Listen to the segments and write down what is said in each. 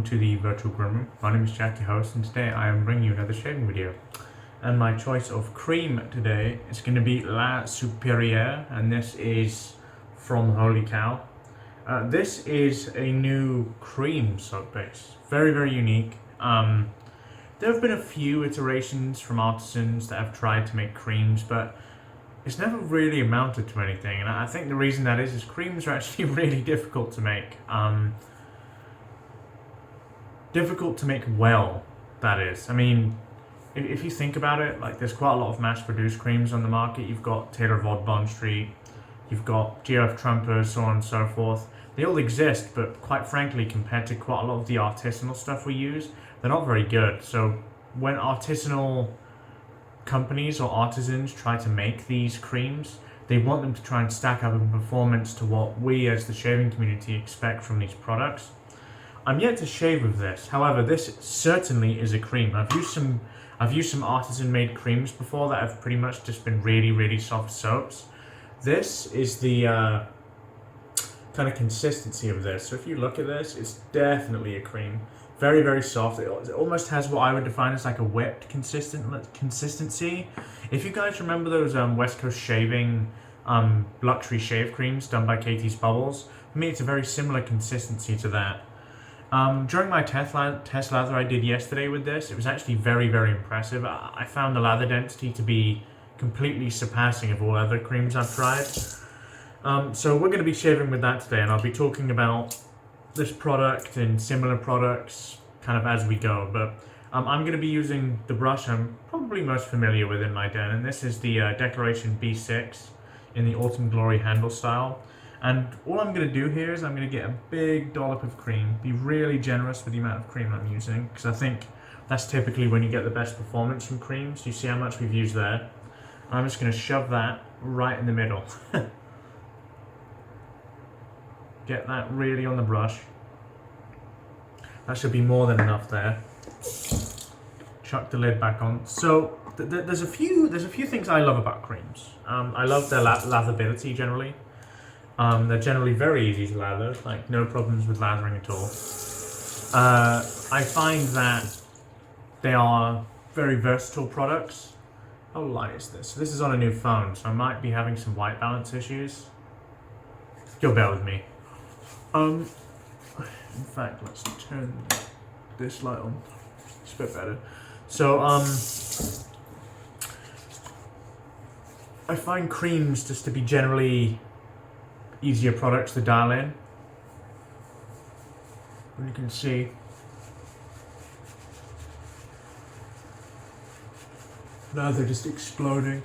to the virtual groom room. My name is Jack, your host, and today I am bringing you another shaving video. And my choice of cream today is going to be La Supérieure, and this is from Holy Cow. This is a new cream soap base, very unique. There have been a few iterations from artisans that have tried to make creams, but it's never really amounted to anything, and I think the reason that is creams are actually really difficult to make. Difficult to make well, that is. I mean, if you think about it, like there's quite a lot of mass-produced creams on the market. You've got Taylor Vod Bond Street, you've got GF Trumper, so on and so forth. They all exist, but quite frankly, compared to quite a lot of the artisanal stuff we use, they're not very good. So when artisanal companies or artisans try to make these creams, they want them to try and stack up in performance to what we as the shaving community expect from these products. I'm yet to shave with this. However, this certainly is a cream. I've used some artisan made creams before that have pretty much just been really soft soaps. This is the kind of consistency of this. So if you look at this, it's definitely a cream. Very soft. It almost has what I would define as like a whipped consistency. If you guys remember those West Coast shaving luxury shave creams done by Katie's Bubbles, for me it's a very similar consistency to that. During my test lather I did yesterday with this, it was actually very impressive. I found the lather density to be completely surpassing of all other creams I've tried. So we're going to be shaving with that today, and I'll be talking about this product and similar products kind of as we go, but I'm going to be using the brush I'm probably most familiar with in my den, and this is the Declaration B6 in the Autumn Glory handle style. And all I'm going to do here is I'm going to get a big dollop of cream, be really generous with the amount of cream I'm using, because I think that's typically when you get the best performance from creams. You see how much we've used there. I'm just going to shove that right in the middle. Get that really on the brush. That should be more than enough there. Chuck the lid back on. So there's a few things I love about creams. I love their latherability generally. They're generally very easy to lather, like no problems with lathering at all. I find that they are very versatile products. How light is this? So this is on a new phone, so I might be having some white balance issues. You'll bear with me. In fact, let's turn this light on. It's a bit better. So, I find creams just to be generally easier products to dial in. And you can see now they're just exploding.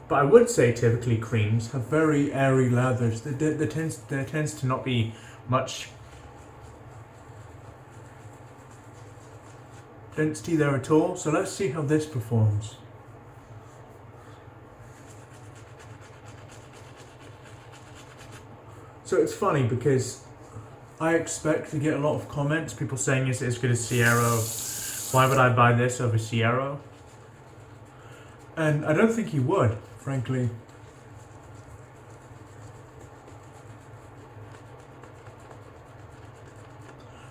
But I would say typically creams have very airy lathers. There tends to not be much density there at all. So let's see how this performs. So it's funny because I expect to get a lot of comments, people saying is it as good as Cetearyl? Why would I buy this over Cetearyl? And I don't think you would, frankly.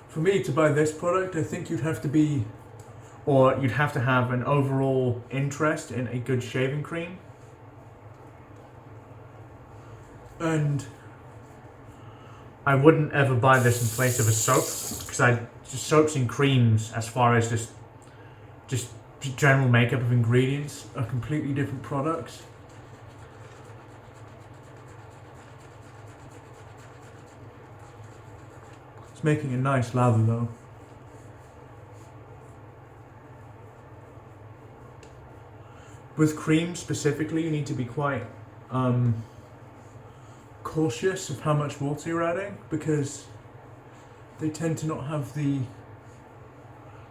For me to buy this product, I think you'd have to have an overall interest in a good shaving cream. And I wouldn't ever buy this in place of a soap, because soaps and creams, as far as just general makeup of ingredients, are completely different products. It's making a nice lather though. With cream specifically, you need to be quite cautious of how much water you're adding, because they tend to not have the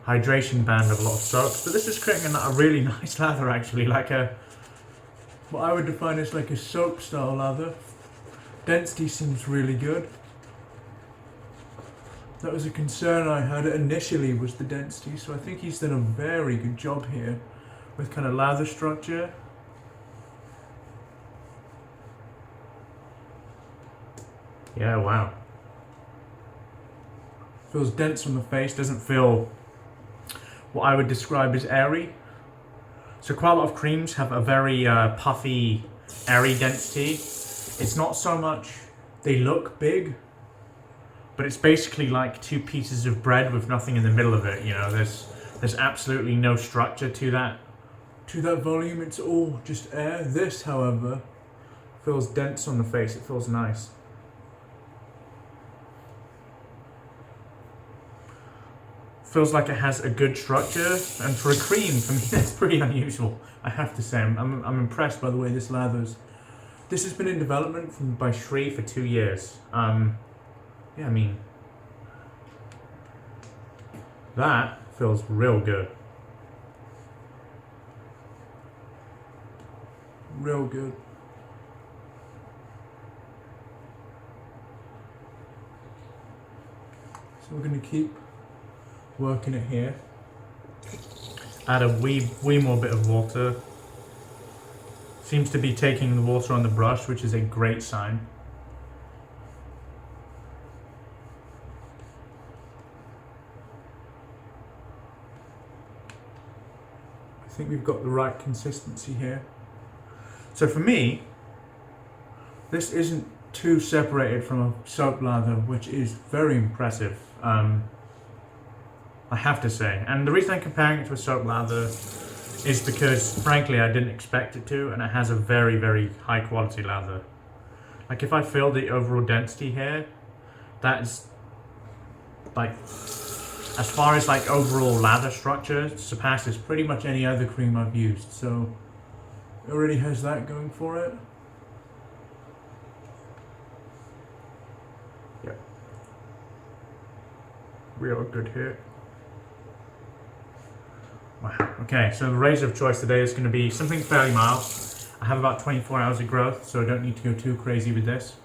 hydration band of a lot of soaps. But this is creating a really nice lather, actually, like what I would define as like a soap style lather. Density seems really good. That was a concern I had initially, was the density, so I think he's done a very good job here with kind of lather structure. Yeah, wow. Feels dense on the face, doesn't feel what I would describe as airy. So quite a lot of creams have a very puffy, airy density. It's not so much they look big, but it's basically like two pieces of bread with nothing in the middle of it. You know, there's absolutely no structure to that volume. It's all just air. This, however, feels dense on the face. It feels nice. Feels like it has a good structure, and for a cream, for me, that's pretty unusual. I have to say, I'm impressed by the way this lathers. This has been in development by Shree for 2 years. Yeah, I mean, that feels real good. Real good. So we're going to keep working it here. Add a wee more bit of water. Seems to be taking the water on the brush, which is a great sign. I think we've got the right consistency here. So for me, this isn't too separated from a soap lather, which is very impressive. I have to say. And the reason I'm comparing it to a soap lather is because, frankly, I didn't expect it to, and it has a very, very high quality lather. Like, if I feel the overall density here, that's, like, as far as, like, overall lather structure, surpasses pretty much any other cream I've used. So, it already has that going for it. Yeah. Real good hit. Wow. Okay, so the razor of choice today is going to be something fairly mild. I have about 24 hours of growth, so I don't need to go too crazy with this.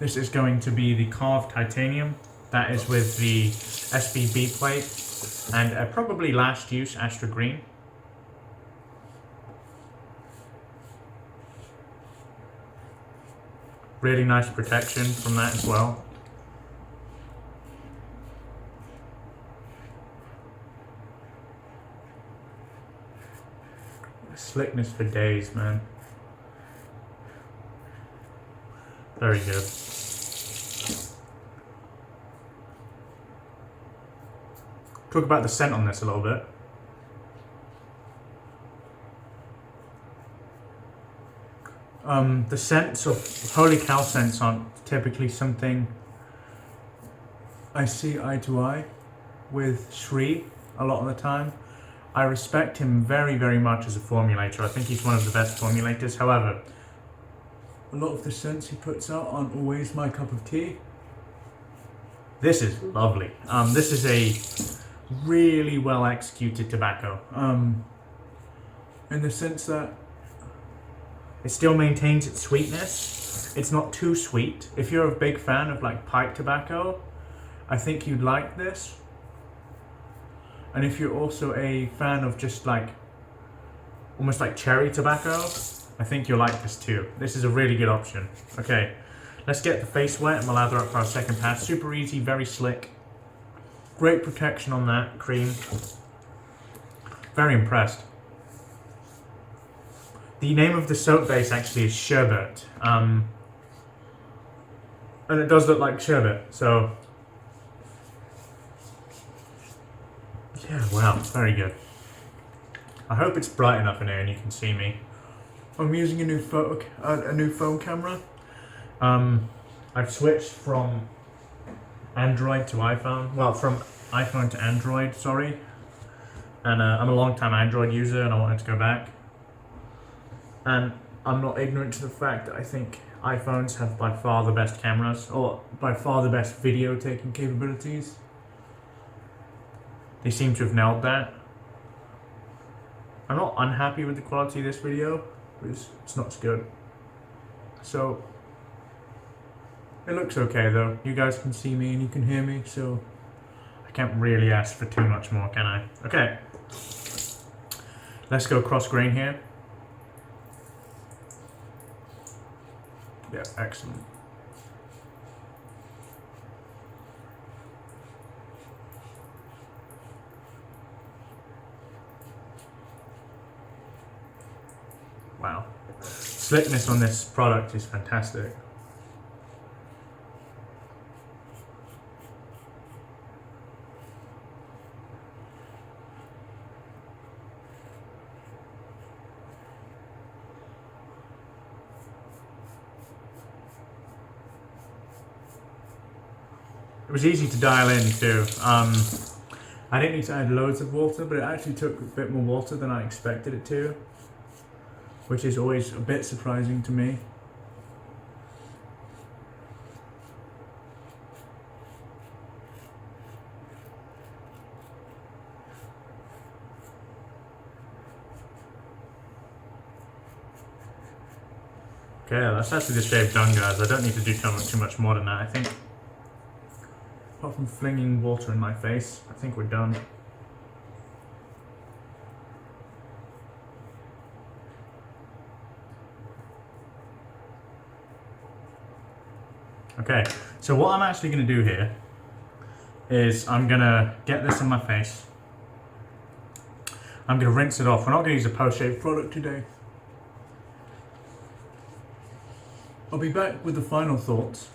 This is going to be the carved titanium. That is with the SBB plate and probably last use Astra green. Really nice protection from that as well. Slickness for days, man. Very good. Talk about the scent on this a little bit. The scents of holy cow scents aren't typically something I see eye to eye with Shree a lot of the time. I respect him very, very much as a formulator. I think he's one of the best formulators. However, a lot of the scents he puts out aren't always my cup of tea. This is lovely. This is a really well executed tobacco. In the sense that it still maintains its sweetness. It's not too sweet. If you're a big fan of like pipe tobacco, I think you'd like this. And if you're also a fan of just like, almost like cherry tobacco, I think you'll like this too. This is a really good option. Okay, let's get the face wet and we'll lather up for our second pass. Super easy, very slick. Great protection on that cream. Very impressed. The name of the soap base actually is sherbet. And it does look like sherbet, so yeah, wow, very good. I hope it's bright enough in here and you can see me. I'm using a new phone camera. I've switched from Android to iPhone. Well, from iPhone to Android, sorry. And I'm a long-time Android user and I wanted to go back. And I'm not ignorant to the fact that I think iPhones have by far the best cameras, or by far the best video taking capabilities. They seem to have nailed that. I'm not unhappy with the quality of this video, but it's not as good. So, it looks okay though. You guys can see me and you can hear me, so I can't really ask for too much more, can I? Okay. Let's go cross grain here. Yeah, excellent. wow. Slickness on this product is fantastic. It was easy to dial in too. I didn't need to add loads of water, but it actually took a bit more water than I expected it to, which is always a bit surprising to me. Okay, that's actually the shave done, guys. I don't need to do too much more than that, I think. Apart from flinging water in my face, I think we're done. Okay, so what I'm actually going to do here is I'm going to get this on my face. I'm going to rinse it off. We're not going to use a post-shave product today. I'll be back with the final thoughts.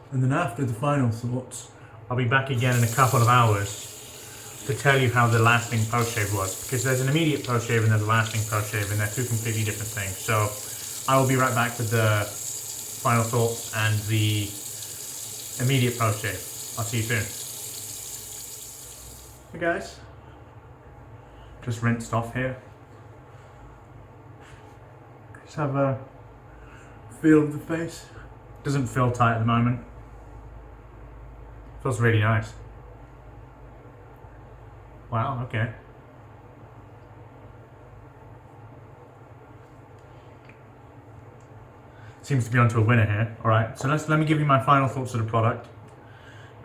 And then after the final thoughts, I'll be back again in a couple of hours to tell you how the lasting post-shave was. Because there's an immediate post-shave and there's a lasting post-shave, and they're two completely different things. So I will be right back with the final thoughts and the immediate post-shave. I'll see you soon. Hey guys. Just rinsed off here. Just have a feel of the face. Doesn't feel tight at the moment. Feels really nice. Wow, okay. Seems to be onto a winner here. Alright, so let me give you my final thoughts of the product.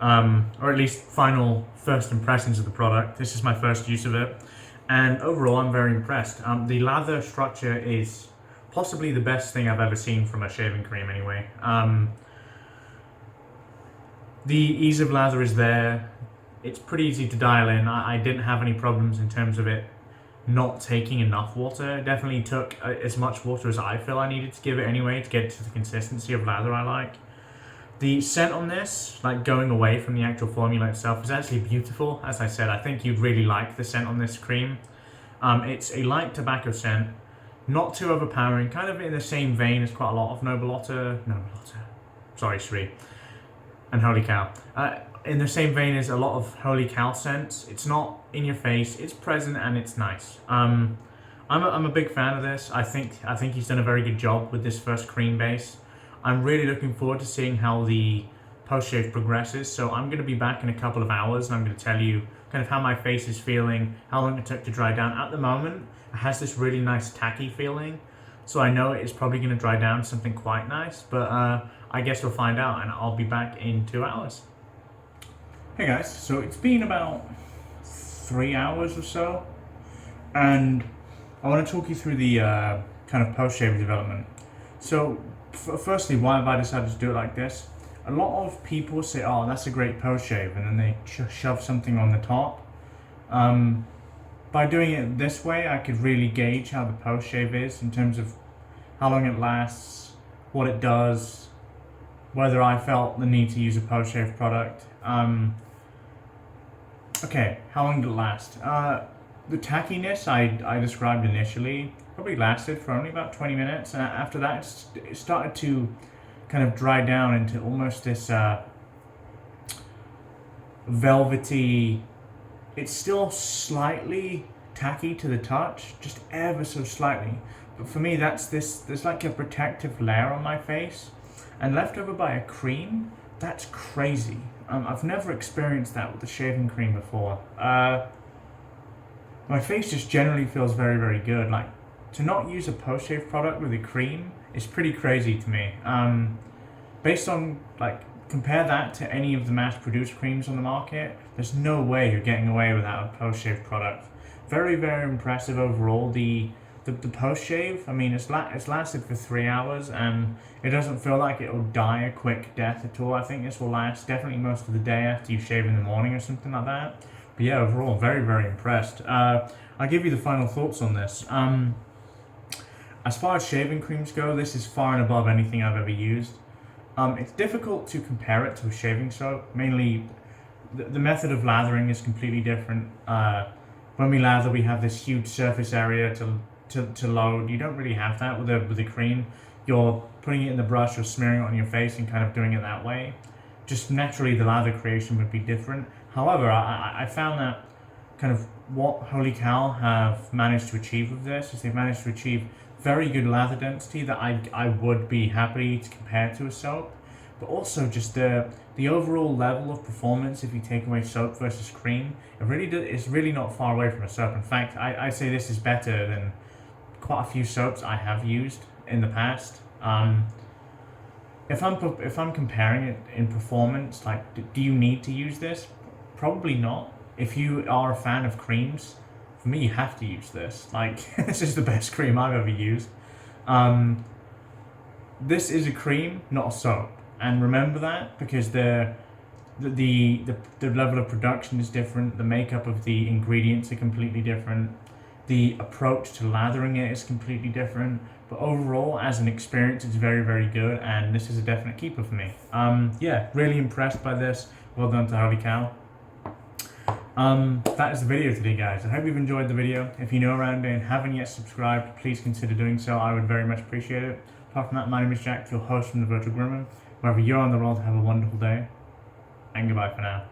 Or at least final first impressions of the product. This is my first use of it. And overall, I'm very impressed. The lather structure is possibly the best thing I've ever seen from a shaving cream anyway. The ease of lather is there. It's pretty easy to dial in. I didn't have any problems in terms of it not taking enough water. It definitely took as much water as I feel I needed to give it anyway to get to the consistency of lather I like. The scent on this, like going away from the actual formula itself, is actually beautiful. As I said, I think you'd really like the scent on this cream. It's a light tobacco scent, not too overpowering, kind of in the same vein as quite a lot of Noble Otter, sorry, Sri, and Holy Cow. In the same vein as a lot of Holy Cow scents. It's not in your face, it's present, and it's nice. I'm a big fan of this. I think he's done a very good job with this first cream base. I'm really looking forward to seeing how the post-shave progresses. So I'm going to be back in a couple of hours and I'm going to tell you kind of how my face is feeling, how long it took to dry down. At the moment, it has this really nice tacky feeling. So I know it's probably going to dry down to something quite nice, but I guess we'll find out, and I'll be back in 2 hours. Hey guys, so it's been about 3 hours or so, and I want to talk you through the kind of post-shave development. So firstly, why have I decided to do it like this? A lot of people say, oh, that's a great post-shave, and then they shove something on the top. By doing it this way, I could really gauge how the post-shave is in terms of how long it lasts, what it does, whether I felt the need to use a post-shave product. Okay, how long did it last? The tackiness I described initially probably lasted for only about 20 minutes, and after that it started to kind of dry down into almost this velvety. It's still slightly tacky to the touch, just ever so slightly, but for me there's like a protective layer on my face, and left over by a cream, that's crazy. I've never experienced that with the shaving cream before. My face just generally feels very, very good. Like, to not use a post-shave product with a cream is pretty crazy to me. Based on, like, compare that to any of the mass-produced creams on the market, there's no way you're getting away without a post-shave product. Very, very impressive overall. The post-shave, I mean, it's lasted for 3 hours, and it doesn't feel like it will die a quick death at all. I think this will last definitely most of the day after you shave in the morning or something like that. But yeah, overall, very, very impressed. I'll give you the final thoughts on this. As far as shaving creams go, this is far and above anything I've ever used. It's difficult to compare it to a shaving soap. Mainly, the method of lathering is completely different. When we lather, we have this huge surface area to load. You don't really have that with a cream. You're putting it in the brush or smearing it on your face and kind of doing it that way. Just naturally, the lather creation would be different. However, I found that kind of what Holy Cow have managed to achieve with this is they've managed to achieve very good lather density that I would be happy to compare to a soap, but also just the overall level of performance if you take away soap versus cream, it's really not far away from a soap. In fact, I'd say this is better than quite a few soaps I have used in the past. If I'm comparing it in performance, like, do you need to use this? Probably not. If you are a fan of creams, for me, you have to use this. Like, this is the best cream I've ever used. This is a cream, not a soap, and remember that, because the level of production is different. The makeup of the ingredients are completely different. The approach to lathering it is completely different. But overall, as an experience, it's very, very good, and this is a definite keeper for me. Yeah, really impressed by this. Well done to Holy Cow. That is the video today, guys. I hope you've enjoyed the video. If you're new around here and haven't yet subscribed, please consider doing so. I would very much appreciate it. Apart from that, my name is Jack, your host from the Virtual Groomer. Wherever you're on the world, have a wonderful day, and goodbye for now.